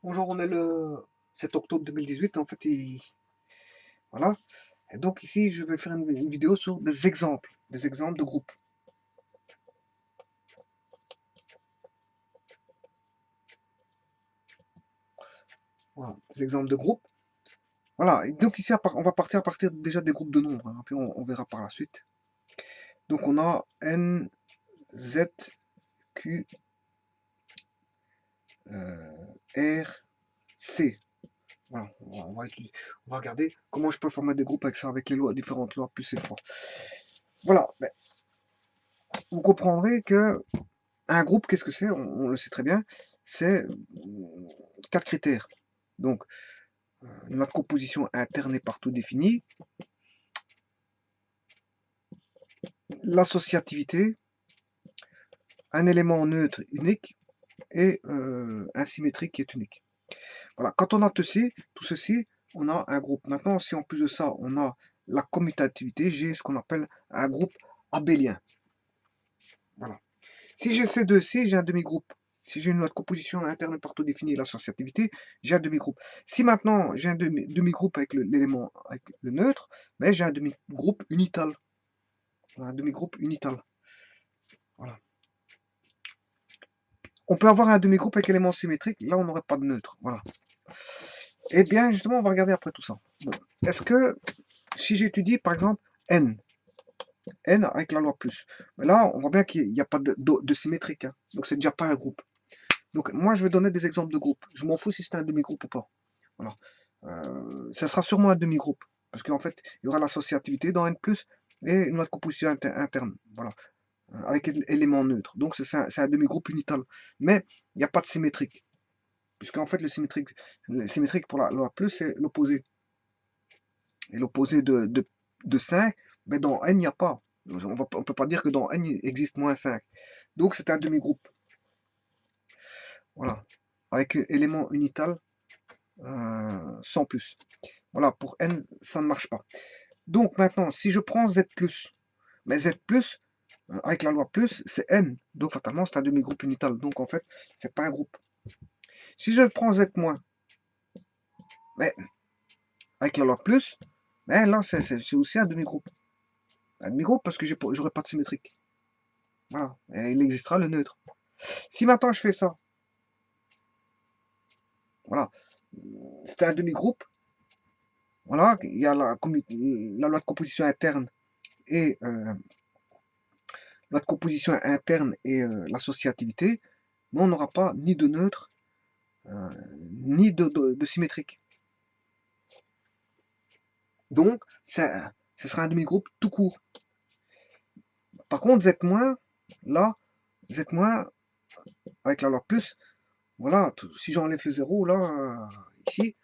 Bonjour, on est le 7 octobre 2018, en fait, voilà. Et donc ici, je vais faire une vidéo sur des exemples de groupes. Voilà, des exemples de groupes. Voilà, et donc ici, on va partir à partir déjà des groupes de nombres, hein, puis on verra par la suite. Donc on a N, Z, Q, R, C. Voilà, on va regarder comment je peux former des groupes avec ça, avec les lois, différentes lois plus et fois. Voilà, ben, vous comprendrez que un groupe, qu'est-ce que c'est? On le sait très bien, c'est quatre critères. Donc, notre composition interne est partout définie, l'associativité, un élément neutre unique et un symétrique qui est unique. Voilà, quand on a tout ceci, on a un groupe. Maintenant, si en plus de ça, on a la commutativité, j'ai ce qu'on appelle un groupe abélien. Voilà. Si j'ai ces deux-ci, j'ai un demi-groupe. Si j'ai une autre composition interne partout définie et l'associativité, j'ai un demi-groupe. Si maintenant j'ai un demi-groupe avec l'élément, avec le neutre, mais j'ai un demi-groupe unital. Un demi-groupe unital. Voilà. On peut avoir un demi-groupe avec élément symétrique, là on n'aurait pas de neutre. Voilà. Et bien justement, on va regarder après tout ça. Bon. Est-ce que si j'étudie par exemple n, n avec la loi plus, mais là on voit bien qu'il n'y a pas de symétrique. Hein. Donc c'est déjà pas un groupe. Donc moi je vais donner des exemples de groupes. Je m'en fous si c'est un demi-groupe ou pas. Voilà. Ça sera sûrement un demi-groupe. Parce qu'en fait, il y aura l'associativité dans N+, et une autre composition interne. Voilà. Avec éléments neutres. Donc c'est un demi-groupe unital. Mais il n'y a pas de symétrique. Puisqu'en fait, le symétrique pour la loi plus, c'est l'opposé. Et l'opposé de 5, mais dans N, il n'y a pas. On ne peut pas dire que dans N, il existe moins 5. Donc c'est un demi-groupe. Voilà. Avec élément unital sans plus. Voilà, pour N, ça ne marche pas. Donc maintenant, si je prends Z+, mais Z+, avec la loi plus, c'est N. Donc fatalement, c'est un demi-groupe unital. Donc en fait, c'est pas un groupe. Si je prends Z-, mais avec la loi plus, mais là, c'est aussi un demi-groupe. Un demi-groupe parce que j'aurai pas de symétrique. Voilà. Et il existera le neutre. Si maintenant je fais ça, voilà, c'est un demi-groupe. Voilà, il y a la loi de composition interne et notre composition interne et l'associativité, mais on n'aura pas ni de neutre, ni de symétrique. Donc, ce sera un demi-groupe tout court. Par contre, Z-, là, Z-, avec la loi plus, voilà, si j'enlève le 0, là, ici,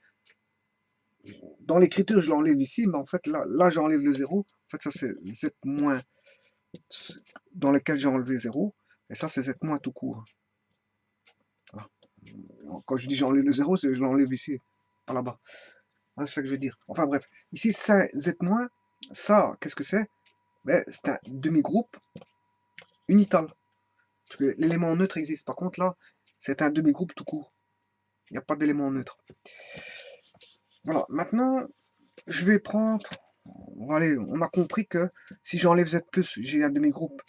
dans l'écriture, je l'enlève ici, mais en fait, là j'enlève le 0. En fait, ça, c'est Z-, dans lequel j'ai enlevé 0, et ça, c'est Z- tout court. Voilà. Quand je dis j'enlève le 0, c'est je l'enlève ici, pas là-bas. C'est ça que je veux dire. Enfin bref, ici, ça, Z-, ça, qu'est-ce que c'est? Ben, c'est un demi-groupe unital. Parce que l'élément neutre existe. Par contre, là, c'est un demi-groupe tout court. Il n'y a pas d'élément neutre. Voilà, maintenant, je vais prendre... Allez, on a compris que si j'enlève Z+, j'ai un demi-groupe.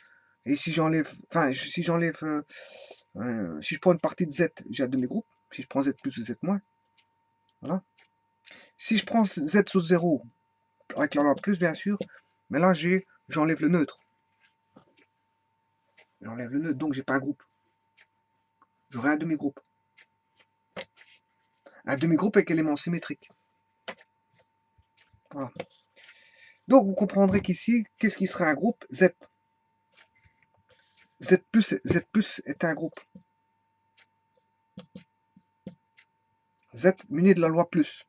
Et si j'enlève... Enfin, si j'enlève... si je prends une partie de Z, j'ai un demi-groupe. Si je prends Z+, ou Z-, voilà. Si je prends Z sous 0, avec la loi plus, bien sûr, mais là, j'enlève le neutre. J'enlève le neutre, donc j'ai pas un groupe. J'aurai un demi-groupe. Un demi-groupe avec élément symétrique. Voilà. Donc vous comprendrez qu'ici, qu'est-ce qui serait un groupe? Z. Z+, est un groupe. Z muni de la loi plus.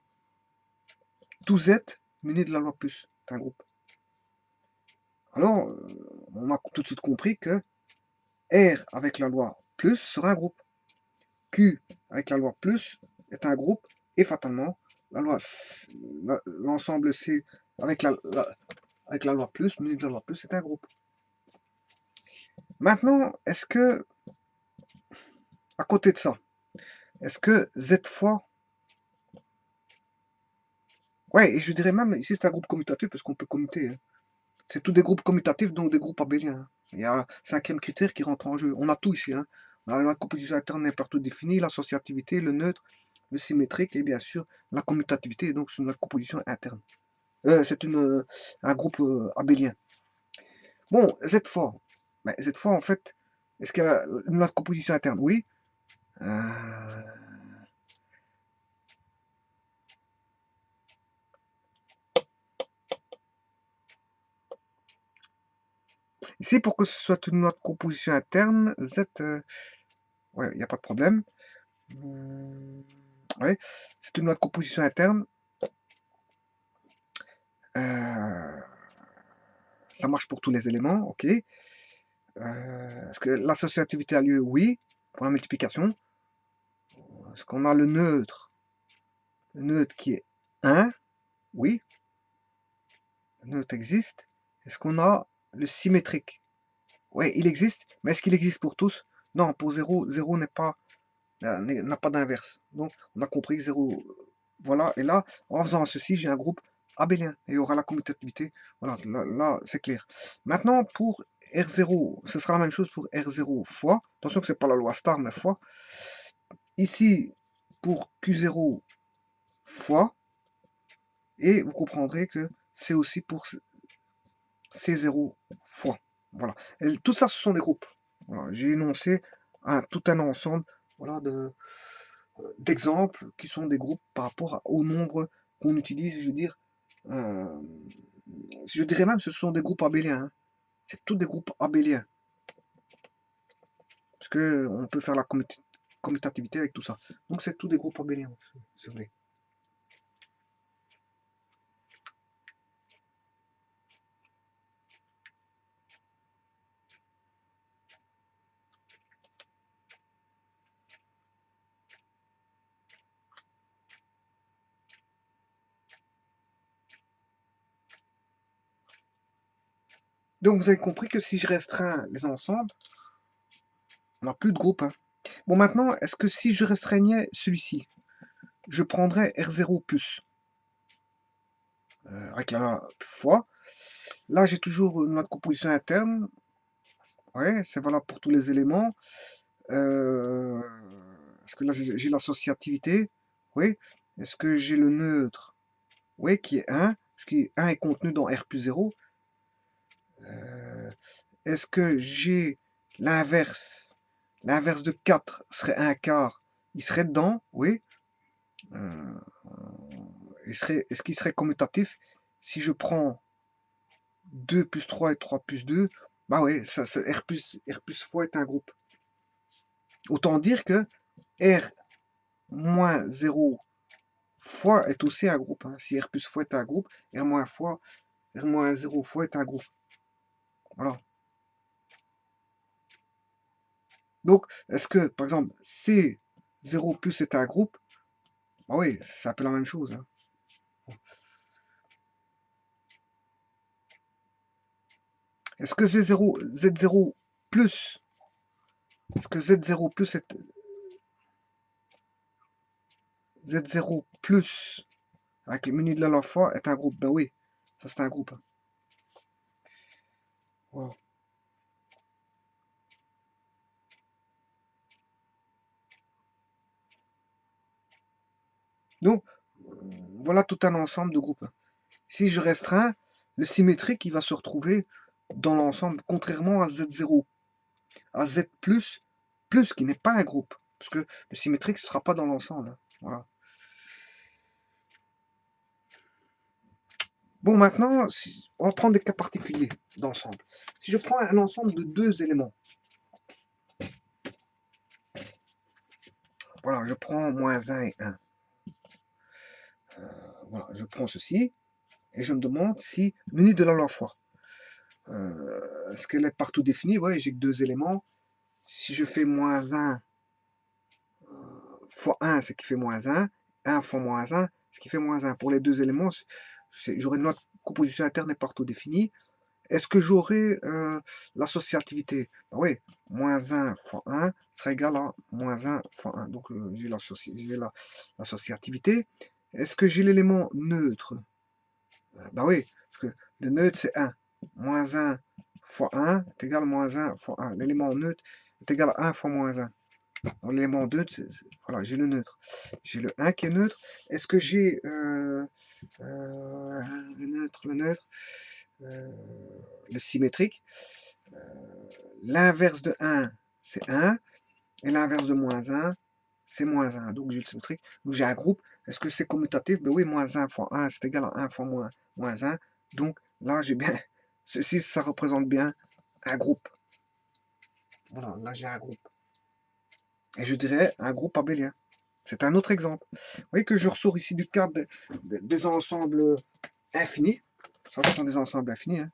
Tout Z muni de la loi plus. C'est un groupe. Alors, on a tout de suite compris que R avec la loi plus sera un groupe. Q avec la loi plus est un groupe. Et fatalement, l'ensemble C avec avec la loi plus, muni de la loi plus, c'est un groupe. Maintenant, est-ce que, à côté de ça, Est-ce que Z fois... Ouais, et je dirais même, ici c'est un groupe commutatif parce qu'on peut commuter. Hein. C'est tous des groupes commutatifs, donc des groupes abéliens. Hein. Il y a un cinquième critère qui rentre en jeu. On a tout ici. Hein. On a la composition interne n'est partout définie, l'associativité, le neutre, le symétrique et bien sûr la commutativité. Donc c'est notre composition interne. C'est un groupe abélien. Bon, Z fois. Mais Z fois, en fait, est-ce qu'il y a une autre composition interne? Oui. Euh, Ici, pour que ce soit une autre composition interne, Z, ouais, il n'y a pas de problème. Ouais, c'est une autre composition interne. Euh, ça marche pour tous les éléments, ok. Est-ce que l'associativité a lieu? Oui. Pour la multiplication. Est-ce qu'on a le neutre? Le neutre qui est 1? Oui. Le neutre existe. Est-ce qu'on a le symétrique? Oui, il existe. Mais est-ce qu'il existe pour tous? Non, pour 0, 0 n'a pas d'inverse. Donc, on a compris que 0, voilà. Et là, en faisant ceci, j'ai un groupe abélien. Et il y aura la commutativité. Voilà, là c'est clair. Maintenant, pour R0, ce sera la même chose pour R0 fois. Attention que ce n'est pas la loi star, mais fois. Ici, pour Q0 fois. Et vous comprendrez que c'est aussi pour C0 fois. Voilà. Et tout ça, ce sont des groupes. Voilà. J'ai énoncé tout un ensemble voilà, d'exemples qui sont des groupes par rapport au nombre qu'on utilise. Euh, je dirais même que ce sont des groupes abéliens. Hein. C'est tous des groupes abéliens. Parce qu'on peut faire la commutativité avec tout ça. Donc c'est tous des groupes abéliens, c'est vrai. Donc vous avez compris que si je restreins les ensembles, on n'a plus de groupe. Hein. Bon maintenant, est-ce que si je restreignais celui-ci, je prendrais R0 plus, avec la fois. Là, j'ai toujours notre composition interne. Ouais, c'est valable pour tous les éléments. Euh, Est-ce que là, j'ai l'associativité? Oui. Est-ce que j'ai le neutre? Oui, qui est 1, puisque 1 est contenu dans R plus 0. Est-ce que j'ai l'inverse? L'inverse de 4 serait un quart. Il serait dedans, oui. Euh, Est-ce qu'il serait commutatif? Si je prends 2 plus 3 et 3 plus 2, bah oui, R plus fois est un groupe. Autant dire que R moins 0 fois est aussi un groupe. Hein. Si R plus fois est un groupe, R moins 0 fois est un groupe. Voilà. Donc, est-ce que, par exemple, C 0 plus est un groupe? Bah oui, c'est un peu la même chose. Hein. Est-ce que Z0 plus, est-ce que Z0 plus est Z0 plus avec les menus de la fois est un groupe? Ben oui, ça c'est un groupe. Hein. Voilà. Donc, voilà tout un ensemble de groupes. Hein. Si je restreins, le symétrique, il va se retrouver dans l'ensemble, contrairement à Z0, à Z+, plus qui n'est pas un groupe, parce que le symétrique ne sera pas dans l'ensemble. Hein. Voilà. Bon, maintenant, on va prendre des cas particuliers d'ensemble. Si je prends un ensemble de deux éléments, voilà, je prends moins 1 et 1. Voilà, je prends ceci, et je me demande si l'unité de la loi fois, est-ce qu'elle est partout définie? Oui, j'ai que deux éléments. Si je fais moins 1 fois 1, ce qui fait moins 1. 1 fois moins 1, ce qui fait moins 1. Pour les deux éléments, j'aurai notre composition interne est partout définie. est-ce que j'aurai l'associativité? Ben oui, moins 1 fois 1 sera égal à moins 1 fois 1. Donc j'ai l'associativité. Est-ce que j'ai l'élément neutre? Ben oui, parce que le neutre c'est 1. Moins 1 fois 1 est égal à moins 1 fois 1. L'élément neutre est égal à 1 fois moins 1. L'élément neutre, voilà, j'ai le neutre. J'ai le 1 qui est neutre. Est-ce que j'ai le neutre, le symétrique? L'inverse de 1, c'est 1. Et l'inverse de moins 1, c'est moins 1. Donc j'ai le symétrique. Donc j'ai un groupe. Est-ce que c'est commutatif? Ben oui, moins 1 fois 1, c'est égal à 1 fois moins 1. Donc là, j'ai bien. Ceci, ça représente bien un groupe. Voilà, là j'ai un groupe. Et je dirais un groupe abélien. C'est un autre exemple. Vous voyez que je ressors ici du cadre des ensembles infinis. Ça, ce sont des ensembles infinis. Hein.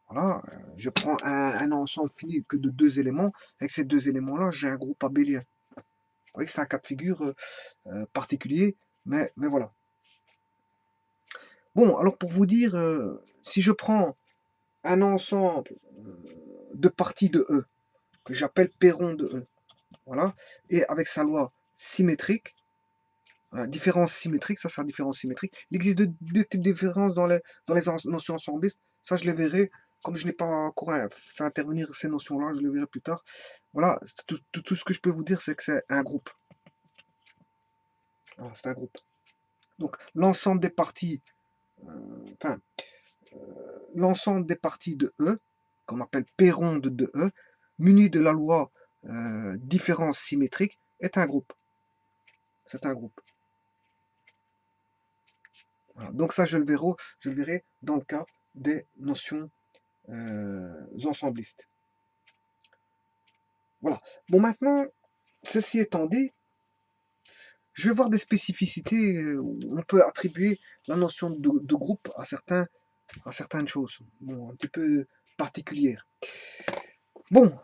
Voilà, je prends un ensemble fini que de 2 éléments. Avec ces 2 éléments-là, j'ai un groupe abélien. Vous voyez que c'est un cas de figure particulier, mais voilà. Bon, alors pour vous dire, si je prends un ensemble de parties de E, que j'appelle Perron de E, voilà, et avec sa loi symétrique, différence symétrique, ça sera différence symétrique. Il existe deux types de différences dans les notions ensemblistes. Ça, je les verrai. Comme je n'ai pas encore fait intervenir ces notions-là, je les verrai plus tard. Voilà, tout ce que je peux vous dire, c'est que c'est un groupe. Voilà, c'est un groupe. Donc, l'ensemble des parties, l'ensemble des parties de E, qu'on appelle P ronde de E, muni de la loi différence symétrique, est un groupe. C'est un groupe. Voilà. Donc ça, je le verrai dans le cas des notions ensemblistes. Voilà. Bon, maintenant, ceci étant dit, je vais voir des spécificités où on peut attribuer la notion de groupe à certaines choses, bon, un petit peu particulières. Bon,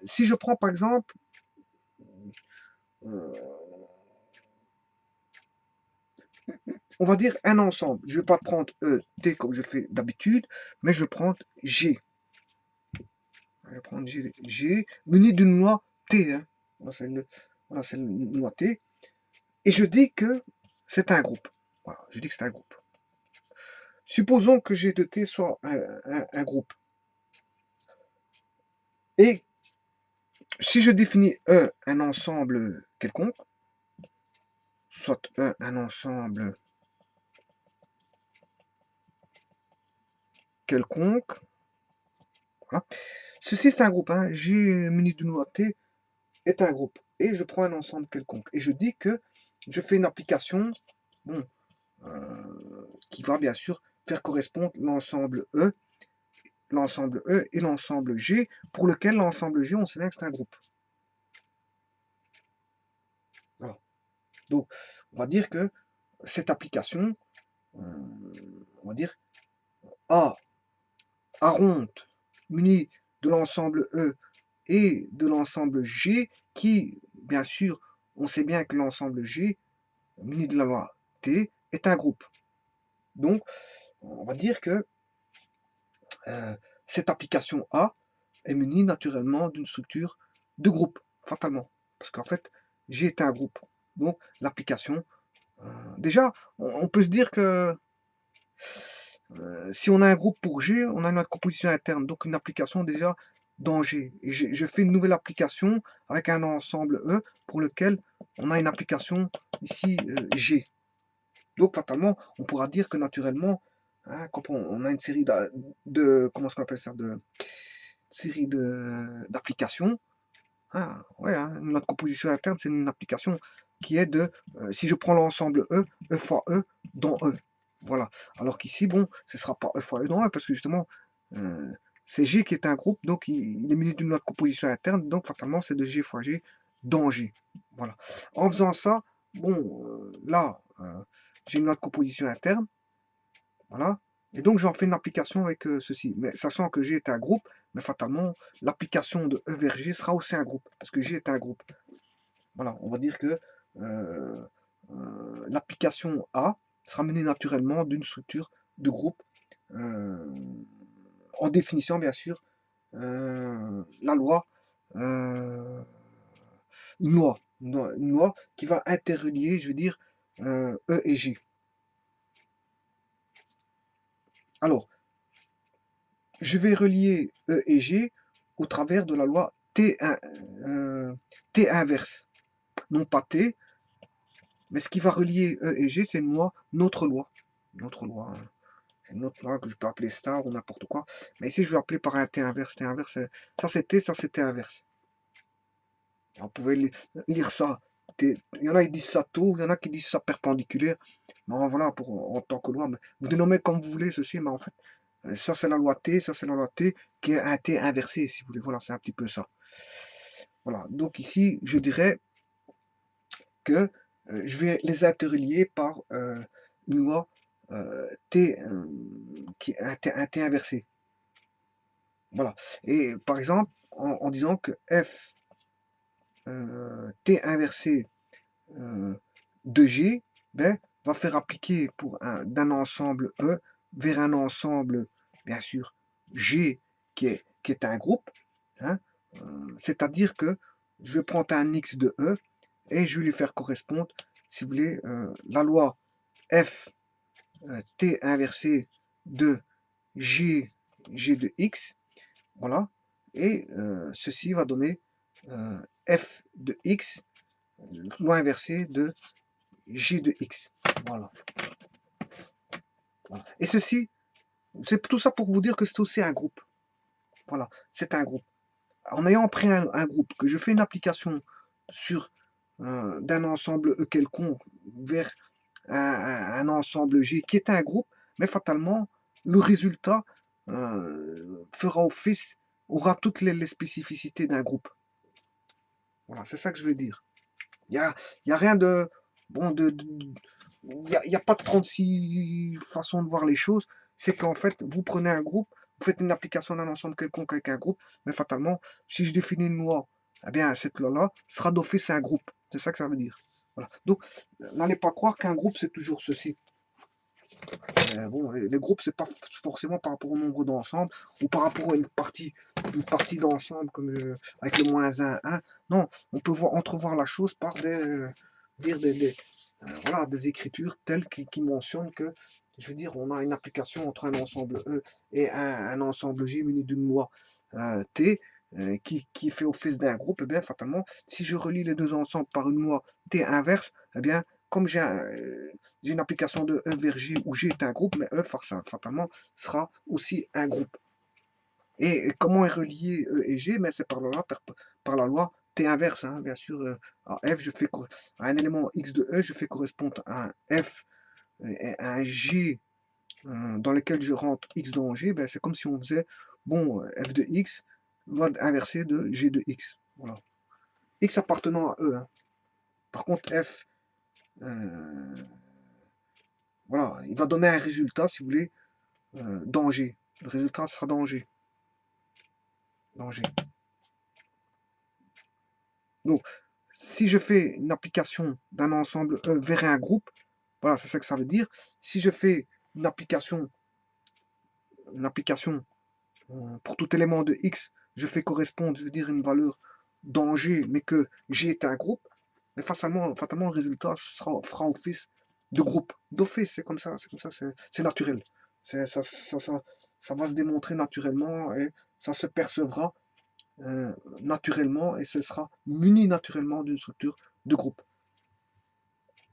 si je prends par exemple on va dire un ensemble. Je ne vais pas prendre E, T comme je fais d'habitude, mais je vais prendre G. Je vais prendre G muni d'une loi T. Hein. Voilà, c'est une loi T. Et je dis que c'est un groupe. Voilà, je dis que c'est un groupe. Supposons que G de T soit un groupe. Et si je définis E un ensemble quelconque, soit E un ensemble quelconque, voilà. Ceci c'est un groupe. Hein. G muni d'une loi T est un groupe. Et je prends un ensemble quelconque. Et je dis que je fais une application bon, qui va bien sûr faire correspondre l'ensemble E et l'ensemble G, pour lequel l'ensemble G, on sait bien que c'est un groupe. Voilà. Donc, on va dire que cette application, on va dire A ronde munie de l'ensemble E et de l'ensemble G, qui, bien sûr, on sait bien que l'ensemble G, muni de la loi T, est un groupe. Donc, on va dire que cette application A est munie naturellement d'une structure de groupe, fatalement. Parce qu'en fait, G est un groupe. Donc, l'application, déjà, on peut se dire que si on a un groupe pour G, on a une composition interne, donc une application déjà dans G. Et je fais une nouvelle application avec un ensemble E pour lequel on a une application ici G. Donc, fatalement, on pourra dire que naturellement, hein, quand on a une série comment est-ce qu'on appelle ça, de série d'applications, hein, ouais, hein, notre composition interne, c'est une application qui est de, si je prends l'ensemble E fois E dans E. Voilà. Alors qu'ici, bon, ce ne sera pas E fois E dans E, parce que justement, c'est G qui est un groupe, donc il est muni d'une autre composition interne, donc fatalement, c'est de G fois G dans G. Voilà. En faisant ça, bon, là, j'ai une autre composition interne, voilà, et donc j'en fais une application avec ceci, mais sachant que G est un groupe, mais fatalement, l'application de E vers G sera aussi un groupe, parce que G est un groupe. Voilà, on va dire que l'application A sera menée naturellement d'une structure de groupe en définissant bien sûr la loi, euh, une loi qui va interrelier, je veux dire, E et G. Alors, je vais relier E et G au travers de la loi T inverse. Non pas T, mais ce qui va relier E et G, c'est une loi, notre loi. Notre loi, hein. C'est une autre loi que je peux appeler star ou n'importe quoi. Mais ici, je vais appeler par un T inverse. T inverse, ça c'est T, ça c'est T inverse. On pouvait lire ça. Il y en a qui disent ça tôt, il y en a qui disent ça perpendiculaire. Mais voilà, en tant que loi, vous dénommez comme vous voulez ceci, mais en fait, ça c'est la loi T, ça c'est la loi T, qui est un T inversé, si vous voulez. Voilà, c'est un petit peu ça. Voilà, donc ici, je dirais que je vais les interlier par une loi T, qui est un T inversé. Voilà. Et par exemple, en disant que F T inversé de G, ben, va faire appliquer d'un ensemble E vers un ensemble, bien sûr, G qui est un groupe, hein, c'est-à-dire que je vais prendre un X de E et je vais lui faire correspondre, si vous voulez, la loi F T inversé de G, G de X, voilà, et ceci va donner F de X, loi inversée de G de X. Voilà. Voilà. Et ceci, c'est tout ça pour vous dire que c'est aussi un groupe. Voilà, c'est un groupe. En ayant pris un groupe, que je fais une application sur d'un ensemble E quelconque vers un ensemble G qui est un groupe, mais fatalement, le résultat fera office, aura toutes les spécificités d'un groupe. Voilà, c'est ça que je veux dire. Il y a rien de... Bon, il n'y a pas de 36 façons de voir les choses. C'est qu'en fait, vous prenez un groupe, vous faites une application d'un ensemble quelconque avec un groupe, mais fatalement, si je définis une loi, eh bien, cette loi-là sera d'office un groupe. C'est ça que ça veut dire. Voilà. Donc, n'allez pas croire qu'un groupe, c'est toujours ceci. Bon, les groupes, c'est pas forcément par rapport au nombre d'ensembles ou par rapport à une partie d'ensemble comme avec le -1. Non, on peut entrevoir la chose par dire voilà, des écritures telles qui mentionnent que, je veux dire, on a une application entre un ensemble E et un ensemble J muni d'une loi T qui fait office d'un groupe. Et bien, fatalement, si je relie les deux ensembles par une loi T inverse, eh bien, comme j'ai une application de E vers J où J est un groupe, mais E fatalement sera aussi un groupe. Et comment est relié E et G? Mais c'est par la loi T inverse, hein, bien sûr. À F, à un élément X de E, je fais correspondre à un F et à un G dans lequel je rentre X dans G. Ben, c'est comme si on faisait, bon, F de X, loi inversée de G de X. Voilà. X appartenant à E. Hein. Par contre, F, voilà, il va donner un résultat, si vous voulez, dans G. Le résultat sera dans G. Dans G. Donc, si je fais une application d'un ensemble E vers un groupe, voilà, c'est ça que ça veut dire. Si je fais une application pour tout élément de X, je fais correspondre, je veux dire, une valeur dans G, mais que G est un groupe, mais fatalement le résultat fera office de groupe. D'office, c'est comme ça, c'est naturel. Ça va se démontrer naturellement et ça se percevra naturellement et ce sera muni naturellement d'une structure de groupe.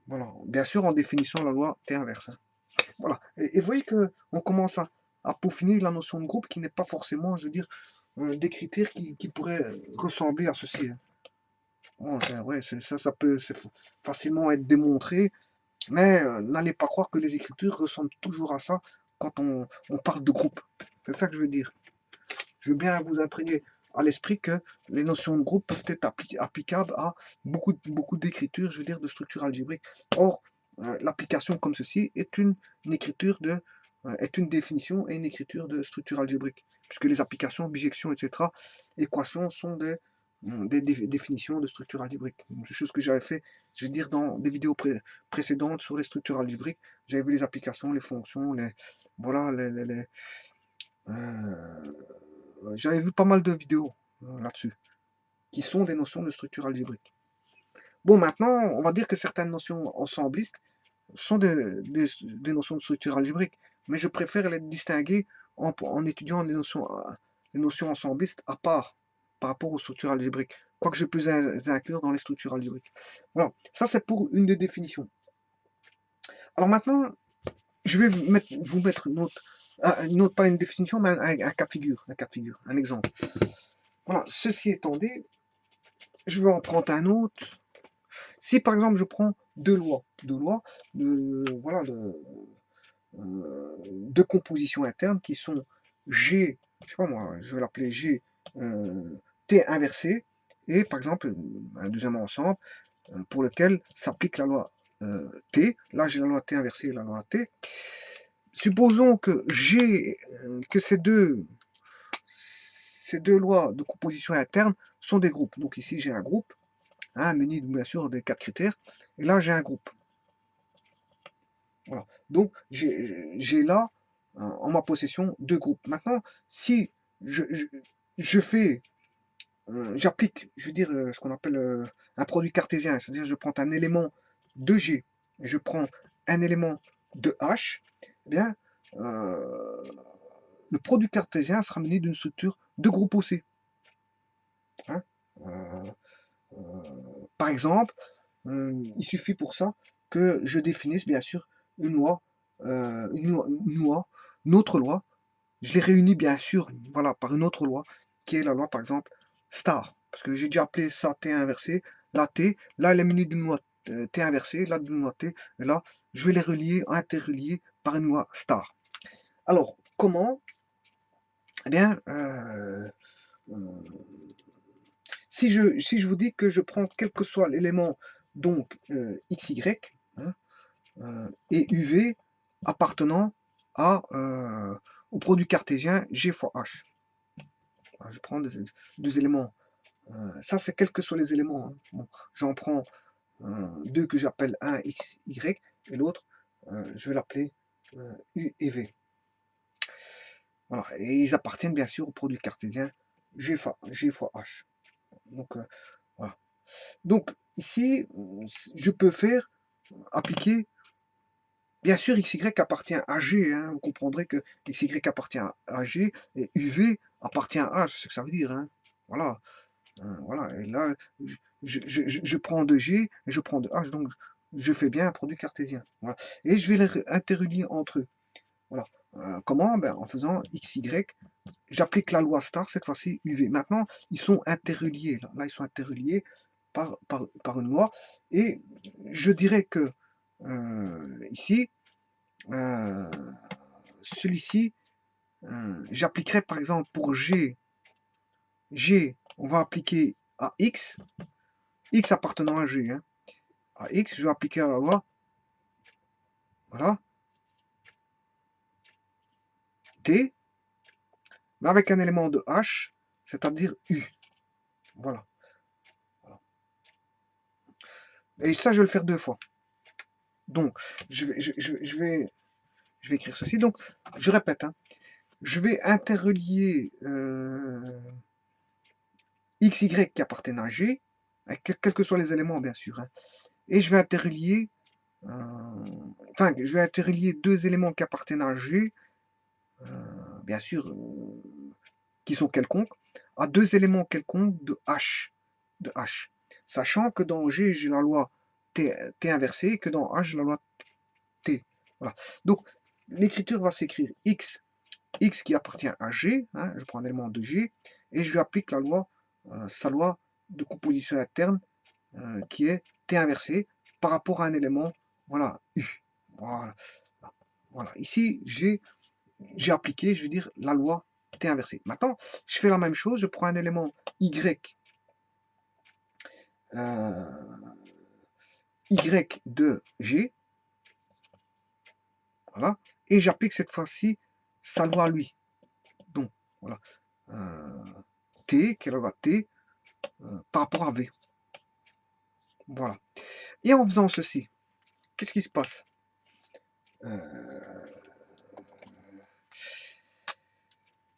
Voilà. Bien sûr, en définissant la loi T inverse. Hein. Voilà. Et vous voyez qu'on commence à peaufiner la notion de groupe qui n'est pas forcément, je veux dire, des critères qui pourraient ressembler à ceci. Hein. Bon, ouais, ça peut facilement être démontré, mais n'allez pas croire que les écritures ressemblent toujours à ça quand on parle de groupe. C'est ça que je veux dire. Je veux bien vous imprégner à l'esprit que les notions de groupe peuvent être applicables à beaucoup d'écritures, je veux dire, de structure algébrique. Or, l'application comme ceci est une écriture est une définition et une écriture de structure algébrique, puisque les applications, bijections, etc., équations sont des définitions de structure algébrique. Une chose que j'avais fait, je veux dire, dans des vidéos précédentes sur les structures algébriques, j'avais vu les applications, les fonctions, voilà, J'avais vu pas mal de vidéos là-dessus, qui sont des notions de structure algébrique. Bon, maintenant, on va dire que certaines notions ensemblistes sont des notions de structure algébrique, mais je préfère les distinguer en étudiant les notions ensemblistes à part par rapport aux structures algébriques, quoique je peux les inclure dans les structures algébriques. Voilà, ça c'est pour une des définitions. Alors maintenant, je vais vous mettre une autre, pas une définition, mais un cas de figure, un exemple. Voilà, ceci étant dit, je vais en prendre un autre. Si par exemple je prends deux lois voilà, de composition interne qui sont G, je sais pas moi, je vais l'appeler G T inversé, et par exemple un deuxième ensemble pour lequel s'applique la loi T. Là j'ai la loi T inversée et la loi T. Supposons que que ces deux lois de composition interne sont des groupes. Donc ici j'ai un groupe, hein, muni bien sûr des 4 critères, et là j'ai un groupe. Voilà. Donc j'ai là en ma possession deux groupes. Maintenant, si je fais, j'applique, je veux dire, ce qu'on appelle un produit cartésien, c'est-à-dire je prends un élément de G, et je prends un élément de H, eh bien, le produit cartésien sera mené d'une structure de groupe OC. Hein. Euh, Par exemple, il suffit pour ça que je définisse bien sûr une loi, une autre loi. Je les réunis bien sûr, voilà, par une autre loi qui est la loi par exemple star, parce que j'ai déjà appelé ça T inversé. La T, là elle est munie d'une loi T inversée, là d'une loi T, et là je vais les relier, interrelier par une loi star. Alors comment? Eh bien, si je vous dis que je prends quel que soit l'élément, donc XY, hein, et UV appartenant au produit cartésien G fois H. Alors, je prends deux éléments. Ça, c'est quels que soient les éléments. Hein. Bon, j'en prends deux que j'appelle un X, Y, et l'autre, je vais l'appeler U et V. Voilà. Et ils appartiennent bien sûr au produit cartésien G fois H. Donc, voilà. Donc, ici, je peux appliquer, bien sûr, XY appartient à G, hein, vous comprendrez que XY appartient à G, et UV appartient à H, c'est ce que ça veut dire, hein. Voilà, voilà, et là, je prends de G, et je prends de H, donc je fais bien un produit cartésien, voilà. Et je vais les interrelier entre eux, voilà. Comment? Ben, en faisant XY, j'applique la loi star, cette fois-ci UV. Maintenant, ils sont interreliés, là ils sont interreliés par une loi, et je dirais que ici, celui-ci, j'appliquerai par exemple pour G, on va appliquer à X appartenant à G, hein. À X, je vais appliquer la loi, voilà, T, mais avec un élément de H, c'est-à-dire U, voilà. Et ça, je vais le faire deux fois. Donc, je vais écrire ceci. Donc, je répète, hein, je vais interrelier XY qui appartiennent à G, avec quels que soient les éléments, bien sûr, hein, et je vais interrelier, je vais interrelier deux éléments qui appartiennent à G, bien sûr, qui sont quelconques, à deux éléments quelconques de H. Sachant que dans G, j'ai la loi T inversée, et que dans H, j'ai la loi T. Voilà. Donc, l'écriture va s'écrire X qui appartient à G, hein, je prends un élément de G, et je lui applique la loi, sa loi de composition interne, qui est T inversé par rapport à un élément, voilà, U. Voilà. Voilà. Ici, j'ai appliqué, je veux dire, la loi T inversé. Maintenant, je fais la même chose, je prends un élément Y, Y de G, voilà, et j'applique cette fois-ci sa loi à lui. Donc, voilà, T, qui est la loi T, par rapport à V. Voilà. Et en faisant ceci, qu'est-ce qui se passe?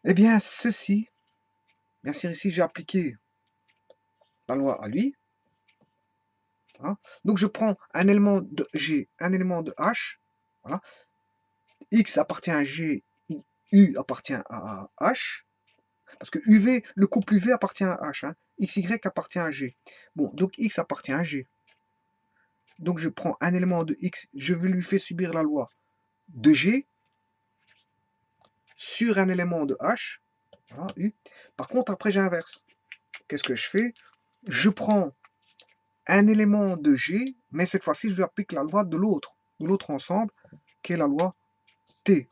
Eh bien, ceci, bien sûr, ici, j'ai appliqué la loi à lui. Voilà. Donc, je prends un élément de G, un élément de H. Voilà. X appartient à G, U appartient à H. Parce que UV, le couple UV appartient à H. Hein. XY appartient à G. Bon, donc X appartient à G. Donc, je prends un élément de X, je vais lui faire subir la loi de G sur un élément de H. Voilà, U. Par contre, après, j'inverse. Qu'est-ce que je fais? Je prends un élément de G, mais cette fois-ci, je lui applique la loi de l'autre ensemble, qui est la loi T.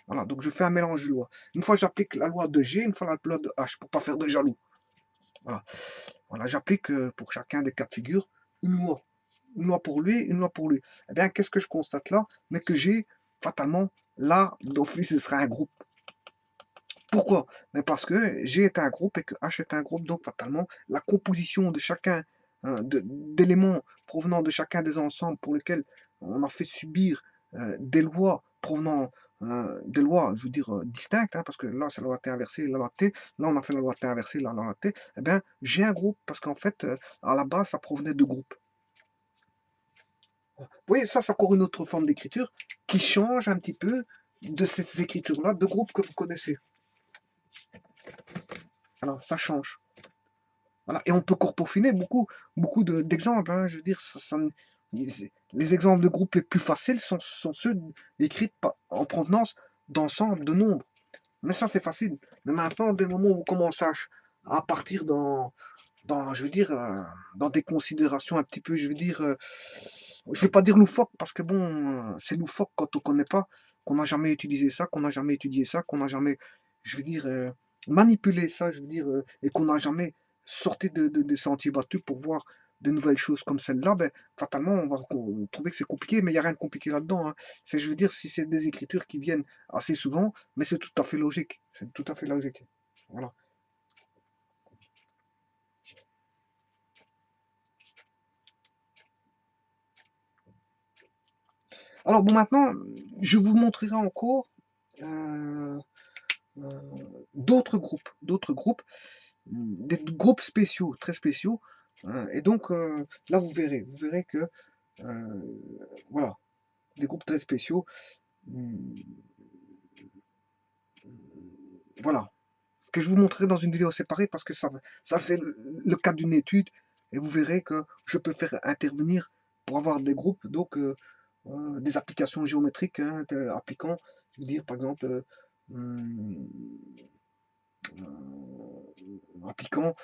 Voilà, donc je fais un mélange de lois. Une fois, j'applique la loi de G, une fois la loi de H, pour pas faire de jaloux. Voilà, voilà j'applique pour chacun des cas de figure une loi. Une loi pour lui, une loi pour lui. Eh bien, qu'est-ce que je constate là? Mais que G, fatalement, là, d'office, ce sera un groupe. Pourquoi? Mais parce que G est un groupe et que H est un groupe, donc fatalement, la composition de chacun d'éléments provenant de chacun des ensembles pour lesquels on a fait subir des lois provenant des lois, je veux dire, distinctes, hein, parce que là, c'est la loi T inversée, la loi T, là, on a fait la loi T inversée, la loi T, eh bien, j'ai un groupe, parce qu'en fait, à la base, ça provenait de groupes. Vous voyez, ça, c'est encore une autre forme d'écriture qui change un petit peu de ces écritures-là, de groupes que vous connaissez. Alors, ça change. Voilà. Et on peut encore peaufiner beaucoup d'exemples. Hein. Je veux dire, les exemples de groupes les plus faciles sont ceux écrits en provenance d'ensemble de nombres. Mais ça, c'est facile. Mais maintenant, dès le moment où vous commencez à partir je veux dire, dans des considérations un petit peu, je veux dire, je vais pas dire loufoque, parce que bon, c'est loufoque quand on connaît pas, qu'on n'a jamais utilisé ça, qu'on n'a jamais étudié ça, qu'on n'a jamais, je veux dire, manipulé ça, je veux dire, et qu'on n'a jamais sorti de sentiers battus pour voir de nouvelles choses comme celle-là, ben, fatalement, on va trouver que c'est compliqué, mais il n'y a rien de compliqué là-dedans. Hein. C'est, je veux dire, si c'est des écritures qui viennent assez souvent, mais c'est tout à fait logique. C'est tout à fait logique. Voilà. Alors bon, maintenant, je vous montrerai encore euh, euh, d'autres groupes, des groupes spéciaux, très spéciaux. Et donc là, vous verrez que voilà, des groupes très spéciaux. hum, voilà, que je vous montrerai dans une vidéo séparée parce que ça fait le cas d'une étude et vous verrez que je peux faire intervenir pour avoir des groupes, donc des applications géométriques hein, appliquant, je veux dire par exemple, hum, appliquant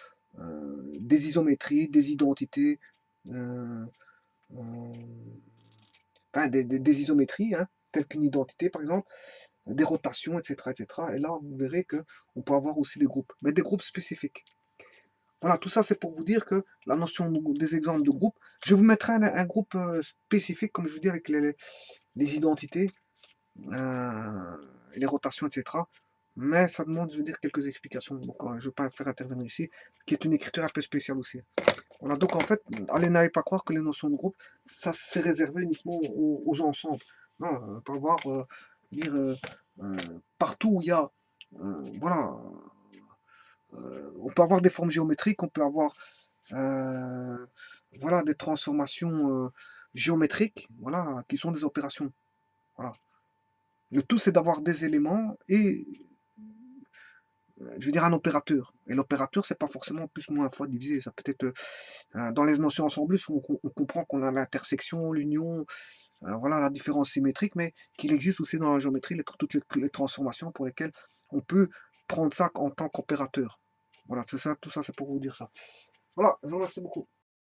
des isométries, des identités, euh, euh, enfin, des isométries, hein, telles qu'une identité par exemple, des rotations, etc., etc. Et là, vous verrez que on peut avoir aussi des groupes, mais des groupes spécifiques. Voilà, tout ça c'est pour vous dire que la notion des exemples de groupe, je vous mettrai un groupe spécifique, comme je vous dis, avec les identités, euh, les rotations, etc. Mais ça demande, je veux dire, quelques explications. Donc, je ne vais pas faire intervenir ici, qui est une écriture un peu spéciale aussi. Voilà, donc en fait, allez, n'allez pas croire que les notions de groupe, ça c'est réservé uniquement aux ensembles. Non, on peut avoir, dire, euh, partout où il y a, voilà, on peut avoir des formes géométriques, on peut avoir, voilà, des transformations géométriques, voilà, qui sont des opérations. Voilà. Le tout, c'est d'avoir des éléments et, je veux dire, un opérateur. Et l'opérateur, c'est pas forcément plus moins fois divisé. Ça peut être dans les notions ensemble, on comprend qu'on a l'intersection, l'union, voilà, la différence symétrique, mais qu'il existe aussi dans la géométrie toutes les transformations pour lesquelles on peut prendre ça en tant qu'opérateur. Voilà, tout ça c'est pour vous dire ça. Voilà, je vous remercie beaucoup.